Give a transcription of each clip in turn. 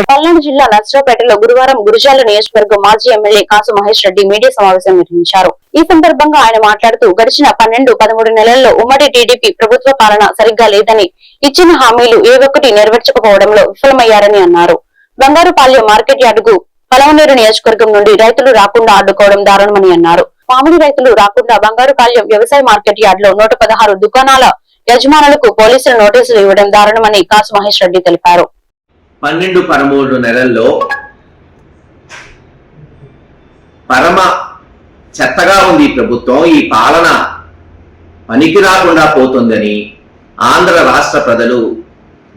పల్నాడు జిల్లా నర్సరావుపేటలో గురువారం గురజాల నియోజకవర్గం మాజీ ఎమ్మెల్యే కాసు మహేష్ రెడ్డి మీడియా సమావేశం నిర్వహించారు. ఈ సందర్భంగా ఆయన మాట్లాడుతూ గడిచిన 12-13 నెలల్లో ఉమ్మడి టీడీపీ ప్రభుత్వ పాలన సరిగ్గా లేదని, ఇచ్చిన హామీలు ఏ ఒక్కటి నెరవేర్చకపోవడంలో విఫలమయ్యారని అన్నారు. బంగారుపాలెం మార్కెట్ యార్డుకు పలమనేరు నియోజకవర్గం నుండి రైతులు రాకుండా అడ్డుకోవడం దారుణమని అన్నారు. మామిడి రైతులు రాకుండా బంగారుపాలెం వ్యవసాయ మార్కెట్ యార్డులో 116 దుకాణాల యజమానులకు పోలీసులు నోటీసులు ఇవ్వడం దారుణమని కాసు మహేష్ రెడ్డి తెలిపారు. 12-13 నెలల్లో పరమ చెత్తగా ఉంది ఈ ప్రభుత్వం. ఈ పాలన పనికి రాకుండా పోతుందని ఆంధ్ర రాష్ట్ర ప్రజలు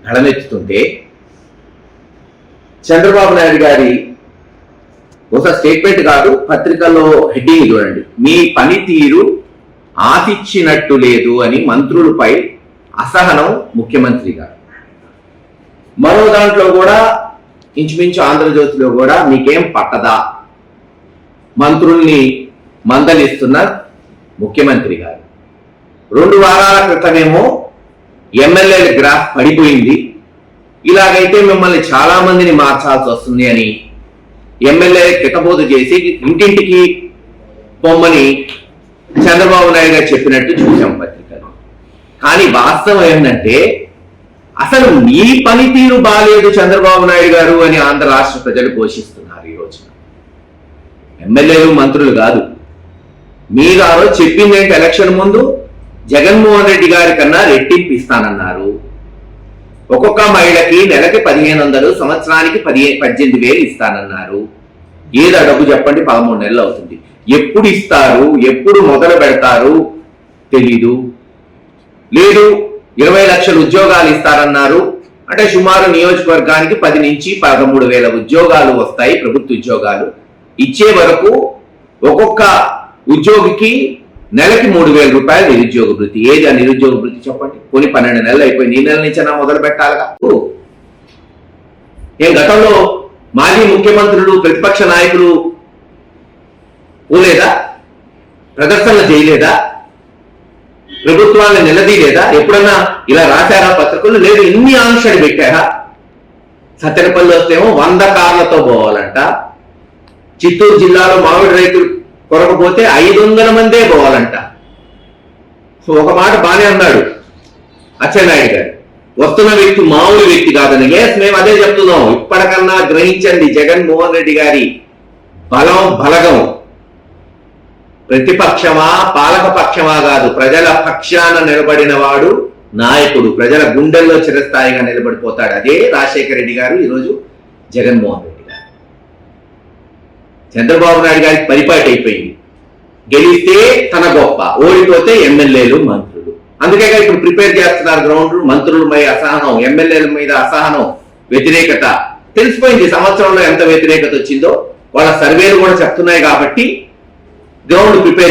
గళమెత్తుతుంటే చంద్రబాబు నాయుడు గారి ఒక స్టేట్మెంట్ కాదు, పత్రికల్లో హెడ్డింగ్ చూడండి, మీ పనితీరు ఆశించినట్టు లేదు అని మంత్రులపై అసహనం ముఖ్యమంత్రి గారు. మరో దాంట్లో కూడా ఇంచుమించు ఆంధ్రజ్యోతిలో కూడా మీకేం పట్టదా మంత్రుల్ని మందలిస్తున్న ముఖ్యమంత్రి గారు. 2 వారాల క్రితమేమో ఎమ్మెల్యేల గ్రాఫ్ పడిపోయింది, ఇలాగైతే మిమ్మల్ని చాలా మందిని మార్చాల్సి వస్తుంది అని ఎమ్మెల్యే కితబోధ చేసి ఇంటింటికి పొమ్మని చంద్రబాబు నాయుడు గారు చెప్పినట్టు చూసాం పత్రికలు. కానీ వాస్తవం ఏంటంటే అసలు మీ పనితీరు బాలేదు చంద్రబాబు నాయుడు గారు అని ఆంధ్ర రాష్ట్ర ప్రజలు ఘోషిస్తున్నారు. ఈ రోజున ఎమ్మెల్యేలు మంత్రులు కాదు, మీరు ఆ రోజు చెప్పింది ఏంటి, ఎలక్షన్ ముందు జగన్మోహన్ రెడ్డి గారి కన్నా రెట్టింపు ఇస్తానన్నారు. ఒక్కొక్క మహిళకి నెలకి 1500, సంవత్సరానికి 18,000 ఇస్తానన్నారు. ఏదో డబ్బు చెప్పండి, 13 నెలలు అవుతుంది. ఎప్పుడు ఇస్తారు, ఎప్పుడు మొదలు పెడతారు తెలీదు. లేదు 20 లక్షల ఉద్యోగాలు ఇస్తారన్నారు, అంటే సుమారు నియోజకవర్గానికి 10 నుంచి 13,000 ఉద్యోగాలు వస్తాయి, ప్రభుత్వ ఉద్యోగాలు. ఇచ్చే వరకు ఒక్కొక్క ఉద్యోగికి నెలకి 3,000 రూపాయలు నిరుద్యోగ భృతి. ఏది ఆ నిరుద్యోగ భృతి చెప్పండి? కొన్ని 12 నెలలు అయిపోయింది, ఈ నెల నుంచైనా మొదలు పెట్టాలిగా. ఏం గతంలో మాజీ ముఖ్యమంత్రులు, ప్రతిపక్ష నాయకులు పోలేదా? ప్రదర్శనలు చేయలేదా? ప్రభుత్వాన్ని నిలదీయలేదా? ఎప్పుడన్నా ఇలా రాశారా పత్రికలు? లేదు, ఇన్ని ఆంక్షలు పెట్టారా? సత్తెనపల్లి వస్తేమో 100 కార్లతో పోవాలంట, చిత్తూరు జిల్లాలో మామిడి రైతులు కొరకపోతే 500 మందే పోవాలంట. ఒక మాట బానే అన్నాడు అచ్చెన్నాయుడు గారు, వస్తున్న వ్యక్తి మామూలు వ్యక్తి కాదని. ఎస్, మేము అదే చెప్తున్నాం. ఇప్పటికన్నా గ్రహించండి జగన్మోహన్ రెడ్డి గారి బలగం. ప్రతిపక్షమా పాలక పక్షమా కాదు, ప్రజల పక్షాన నిలబడిన వాడు నాయకుడు, ప్రజల గుండెల్లో చిరస్థాయిగా నిలబడిపోతాడు. అదే రాజశేఖర రెడ్డి గారు, ఈరోజు జగన్మోహన్ రెడ్డి గారు. చంద్రబాబు నాయుడు గారికి పరిపాటి అయిపోయింది. గెలిస్తే తన గొప్ప, ఓడిపోతే ఎమ్మెల్యేలు మంత్రులు. అందుకే ఇప్పుడు ప్రిపేర్ చేస్తున్నారు గ్రౌండ్. మంత్రుల మీద అసహనం, ఎమ్మెల్యేల మీద అసహనం, వ్యతిరేకత తెలిసిపోయింది. సంవత్సరంలో ఎంత వ్యతిరేకత వచ్చిందో వాళ్ళ సర్వేలు కూడా చెప్తున్నాయి. కాబట్టి గ్రౌండ్ ప్రిపేర్